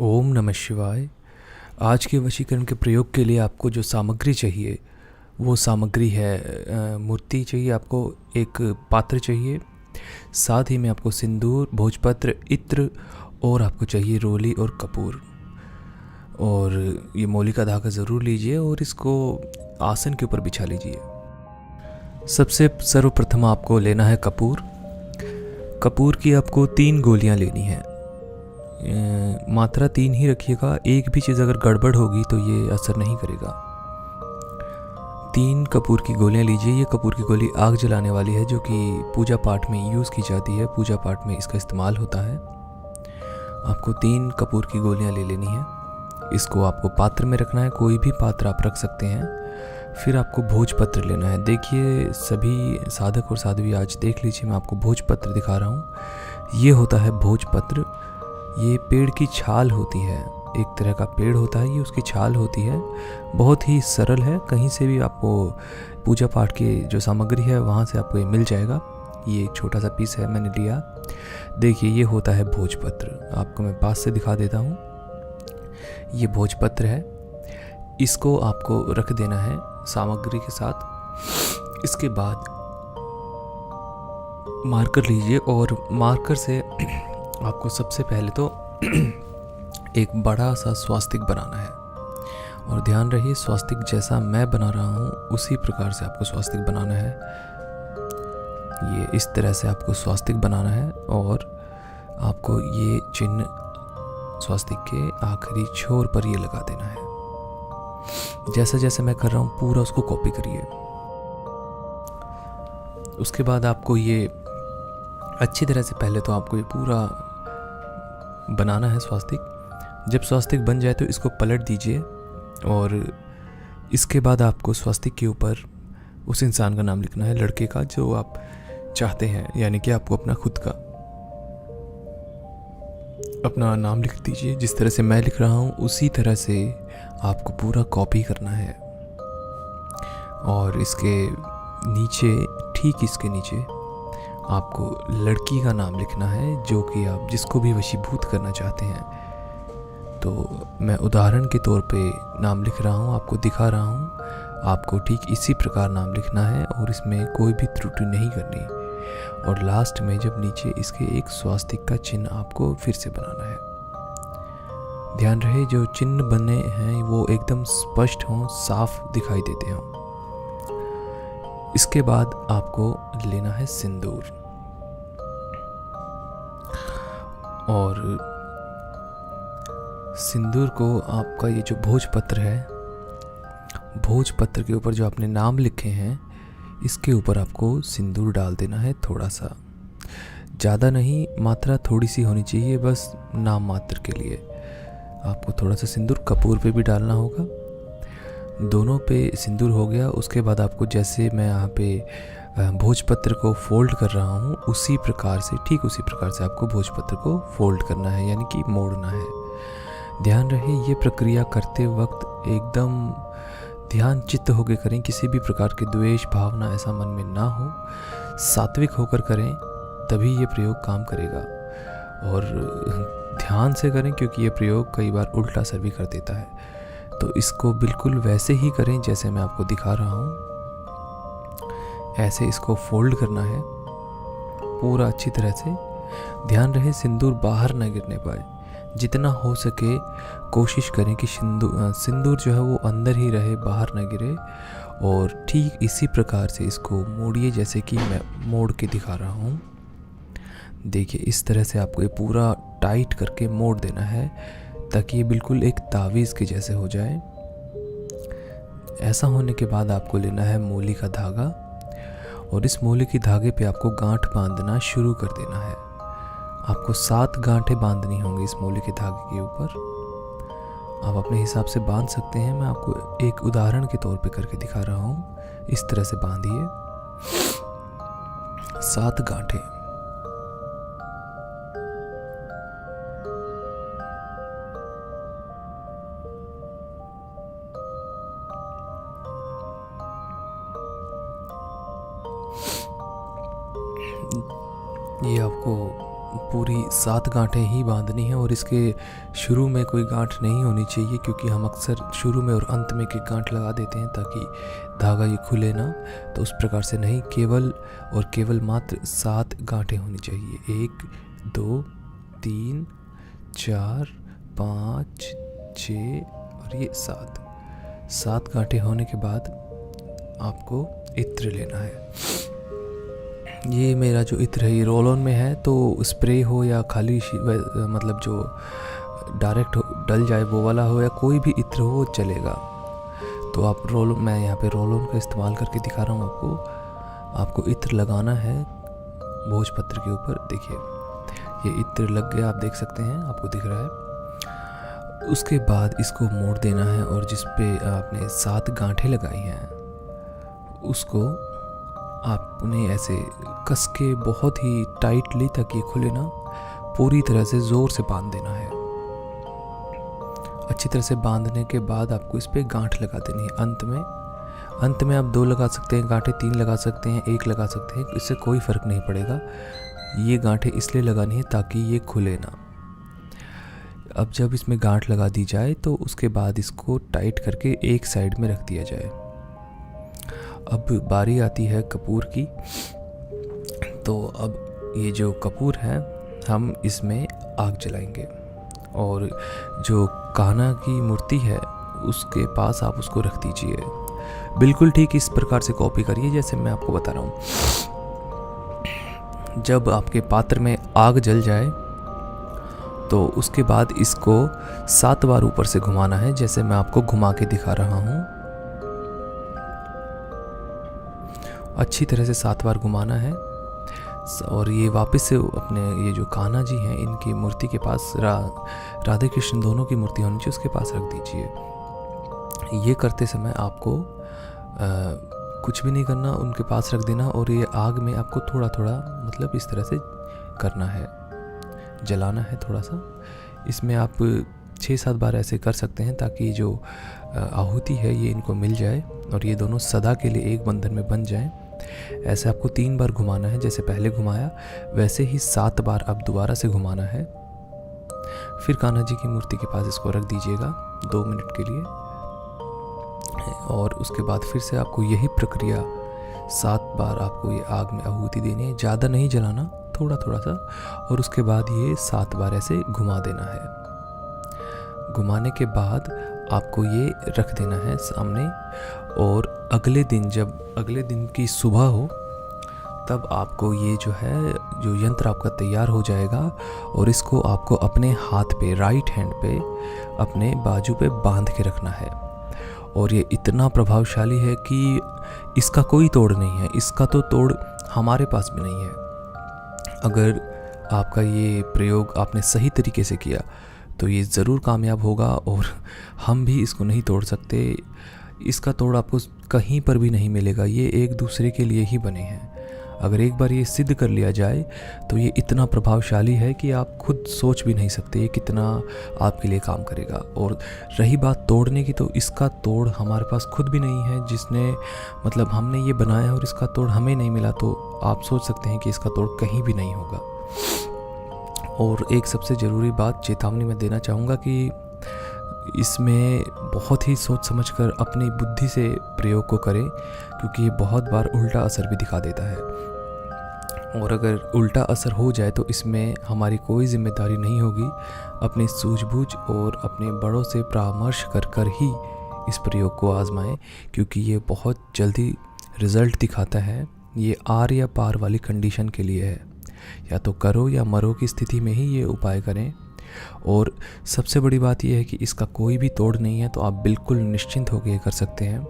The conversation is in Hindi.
ओम नमः शिवाय। आज के वशीकरण के प्रयोग के लिए आपको जो सामग्री चाहिए वो सामग्री है मूर्ति चाहिए आपको, एक पात्र चाहिए, साथ ही में आपको सिंदूर, भोजपत्र, इत्र और आपको चाहिए रोली और कपूर। और ये मौली का धागा ज़रूर लीजिए और इसको आसन के ऊपर बिछा लीजिए। सबसे सर्वप्रथम आपको लेना है कपूर। कपूर की आपको 3 गोलियां लेनी है। मात्रा 3 ही रखिएगा, एक भी चीज़ अगर गड़बड़ होगी तो ये असर नहीं करेगा। 3 कपूर की गोलियां लीजिए। ये कपूर की गोली आग जलाने वाली है, जो कि पूजा पाठ में यूज़ की जाती है, पूजा पाठ में इसका इस्तेमाल होता है। आपको 3 कपूर की गोलियां ले लेनी है। इसको आपको पात्र में रखना है, कोई भी पात्र आप रख सकते हैं। फिर आपको भोजपत्र लेना है। देखिए सभी साधक और साध्वी, आज देख लीजिए, मैं आपको भोजपत्र दिखा रहा हूँ। ये होता है भोजपत्र। ये पेड़ की छाल होती है, एक तरह का पेड़ होता है, ये उसकी छाल होती है। बहुत ही सरल है, कहीं से भी आपको पूजा पाठ की जो सामग्री है वहाँ से आपको ये मिल जाएगा। ये एक छोटा सा पीस है, मैंने लिया। देखिए ये होता है भोजपत्र, आपको मैं पास से दिखा देता हूँ। ये भोजपत्र है, इसको आपको रख देना है सामग्री के साथ। इसके बाद मार्कर लीजिए और मार्कर से आपको सबसे पहले तो एक बड़ा सा स्वास्तिक बनाना है। और ध्यान रहिए, स्वास्तिक जैसा मैं बना रहा हूँ उसी प्रकार से आपको स्वास्तिक बनाना है। ये इस तरह से आपको स्वास्तिक बनाना है और आपको ये चिन्ह स्वास्तिक के आखिरी छोर पर ये लगा देना है। जैसा जैसे मैं कर रहा हूँ पूरा उसको कॉपी करिए। उसके बाद आपको ये अच्छी तरह से, पहले तो आपको ये पूरा बनाना है स्वास्तिक। जब स्वास्तिक बन जाए तो इसको पलट दीजिए और इसके बाद आपको स्वास्तिक के ऊपर उस इंसान का नाम लिखना है, लड़के का जो आप चाहते हैं, यानी कि आपको अपना खुद का अपना नाम लिख दीजिए। जिस तरह से मैं लिख रहा हूँ उसी तरह से आपको पूरा कॉपी करना है। और इसके नीचे, ठीक इसके नीचे आपको लड़की का नाम लिखना है, जो कि आप जिसको भी वशीभूत करना चाहते हैं। तो मैं उदाहरण के तौर पे नाम लिख रहा हूँ, आपको दिखा रहा हूँ। आपको ठीक इसी प्रकार नाम लिखना है और इसमें कोई भी त्रुटि नहीं करनी। और लास्ट में जब नीचे इसके एक स्वास्तिक का चिन्ह आपको फिर से बनाना है। ध्यान रहे जो चिन्ह बने हैं वो एकदम स्पष्ट हों, साफ दिखाई देते हों। इसके बाद आपको लेना है सिंदूर। और सिंदूर को आपका ये जो भोजपत्र है, भोजपत्र के ऊपर जो आपने नाम लिखे हैं इसके ऊपर आपको सिंदूर डाल देना है। थोड़ा सा, ज़्यादा नहीं, मात्रा थोड़ी सी होनी चाहिए, बस नाम मात्र के लिए। आपको थोड़ा सा सिंदूर कपूर पे भी डालना होगा। दोनों पे सिंदूर हो गया। उसके बाद आपको, जैसे मैं यहाँ पे भोजपत्र को फोल्ड कर रहा हूँ उसी प्रकार से, ठीक उसी प्रकार से आपको भोजपत्र को फोल्ड करना है, यानी कि मोड़ना है। ध्यान रहे ये प्रक्रिया करते वक्त एकदम ध्यान चित्त होकर करें, किसी भी प्रकार के द्वेष भावना ऐसा मन में ना हो, सात्विक होकर करें, तभी ये प्रयोग काम करेगा। और ध्यान से करें, क्योंकि ये प्रयोग कई बार उल्टा असर भी कर देता है। तो इसको बिल्कुल वैसे ही करें जैसे मैं आपको दिखा रहा हूँ। ऐसे इसको फोल्ड करना है पूरा अच्छी तरह से। ध्यान रहे सिंदूर बाहर ना गिरने पाए। जितना हो सके कोशिश करें कि सिंदूर जो है वो अंदर ही रहे, बाहर ना गिरे। और ठीक इसी प्रकार से इसको मोड़िए, जैसे कि मैं मोड़ के दिखा रहा हूँ। देखिए इस तरह से आपको ये पूरा टाइट करके मोड़ देना है, ताकि ये बिल्कुल एक तावीज़ के जैसे हो जाए। ऐसा होने के बाद आपको लेना है मूली का धागा और इस मूली के धागे पे आपको गांठ बांधना शुरू कर देना है। आपको 7 गांठें बांधनी होंगी इस मूली के धागे के ऊपर। आप अपने हिसाब से बांध सकते हैं, मैं आपको एक उदाहरण के तौर पे करके दिखा रहा हूँ। इस तरह से बांधिए 7 गांठें। ये आपको पूरी 7 गांठें ही बांधनी है और इसके शुरू में कोई गांठ नहीं होनी चाहिए, क्योंकि हम अक्सर शुरू में और अंत में एक गांठ लगा देते हैं ताकि धागा ये खुले ना। तो उस प्रकार से नहीं, केवल और केवल मात्र 7 गांठें होनी चाहिए। 1 2 3 4 5 6 और ये 7 गांठें होने के बाद आपको इत्र लेना है। ये मेरा जो इत्र है ये रोल ऑन में है, तो स्प्रे हो या खाली मतलब जो डायरेक्ट डल जाए वो वाला हो या कोई भी इत्र हो चलेगा। तो आप मैं यहाँ पे रोल ऑन का इस्तेमाल करके दिखा रहा हूँ आपको इत्र लगाना है भोजपत्र के ऊपर। देखिए ये इत्र लग गया, आप देख सकते हैं, आपको दिख रहा है। उसके बाद इसको मोड़ देना है और जिस पे आपने 7 गांठें लगाई हैं उसको आपने ऐसे कस के बहुत ही टाइटली, ताकि ये खुले ना, पूरी तरह से ज़ोर से बांध देना है। अच्छी तरह से बांधने के बाद आपको इस पर गांठ लगा देनी है। अंत में आप 2 लगा सकते हैं गांठें, 3 लगा सकते हैं, 1 लगा सकते हैं, इससे कोई फ़र्क नहीं पड़ेगा। ये गांठें इसलिए लगानी है ताकि ये खुले ना। अब जब इसमें गांठ लगा दी जाए तो उसके बाद इसको टाइट करके एक साइड में रख दिया जाए। अब बारी आती है कपूर की। तो अब ये जो कपूर है हम इसमें आग जलाएंगे और जो कान्हा की मूर्ति है उसके पास आप उसको रख दीजिए। बिल्कुल ठीक इस प्रकार से कॉपी करिए जैसे मैं आपको बता रहा हूँ। जब आपके पात्र में आग जल जाए तो उसके बाद इसको 7 बार ऊपर से घुमाना है, जैसे मैं आपको घुमा के दिखा रहा हूँ। अच्छी तरह से 7 बार घुमाना है और ये वापस से अपने ये जो कान्हा जी हैं इनकी मूर्ति के पास, राधे कृष्ण दोनों की मूर्ति होनी चाहिए, उसके पास रख दीजिए। ये करते समय आपको कुछ भी नहीं करना, उनके पास रख देना और ये आग में आपको थोड़ा थोड़ा मतलब इस तरह से करना है, जलाना है थोड़ा सा। इसमें आप 6-7 बार ऐसे कर सकते हैं ताकि जो आहुति है ये इनको मिल जाए और ये दोनों सदा के लिए एक बंधन में बन जाएं। ऐसे आपको 3 बार घुमाना है, जैसे पहले घुमाया वैसे ही 7 बार अब दोबारा से घुमाना है। फिर कान्हा जी की मूर्ति के पास इसको रख दीजिएगा 2 मिनट के लिए और उसके बाद फिर से आपको यही प्रक्रिया 7 बार आपको ये आग में आहुति देनी है। ज़्यादा नहीं जलाना, थोड़ा थोड़ा सा, और उसके बाद ये 7 बार ऐसे घुमा देना है। घुमाने के बाद आपको ये रख देना है सामने और अगले दिन, जब अगले दिन की सुबह हो तब आपको ये जो है जो यंत्र आपका तैयार हो जाएगा और इसको आपको अपने हाथ पे, राइट हैंड पे अपने बाजू पे बांध के रखना है। और ये इतना प्रभावशाली है कि इसका कोई तोड़ नहीं है, इसका तो तोड़ हमारे पास भी नहीं है। अगर आपका ये प्रयोग आपने सही तरीके से किया तो ये ज़रूर कामयाब होगा और हम भी इसको नहीं तोड़ सकते। इसका तोड़ आपको कहीं पर भी नहीं मिलेगा, ये एक दूसरे के लिए ही बने हैं। अगर एक बार ये सिद्ध कर लिया जाए तो ये इतना प्रभावशाली है कि आप खुद सोच भी नहीं सकते ये कितना आपके लिए काम करेगा। और रही बात तोड़ने की, तो इसका तोड़ हमारे पास खुद भी नहीं है, जिसने मतलब हमने ये बनाया और इसका तोड़ हमें नहीं मिला, तो आप सोच सकते हैं कि इसका तोड़ कहीं भी नहीं होगा। और एक सबसे ज़रूरी बात चेतावनी मैं देना चाहूँगा कि इसमें बहुत ही सोच समझकर अपनी बुद्धि से प्रयोग को करें, क्योंकि ये बहुत बार उल्टा असर भी दिखा देता है। और अगर उल्टा असर हो जाए तो इसमें हमारी कोई जिम्मेदारी नहीं होगी। अपनी सूझबूझ और अपने बड़ों से परामर्श कर कर ही इस प्रयोग को आजमाएं, क्योंकि ये बहुत जल्दी रिज़ल्ट दिखाता है। ये आर या पार वाली कंडीशन के लिए है, या तो करो या मरो की स्थिति में ही ये उपाय करें। और सबसे बड़ी बात यह है कि इसका कोई भी तोड़ नहीं है, तो आप बिल्कुल निश्चिंत होकर कर सकते हैं।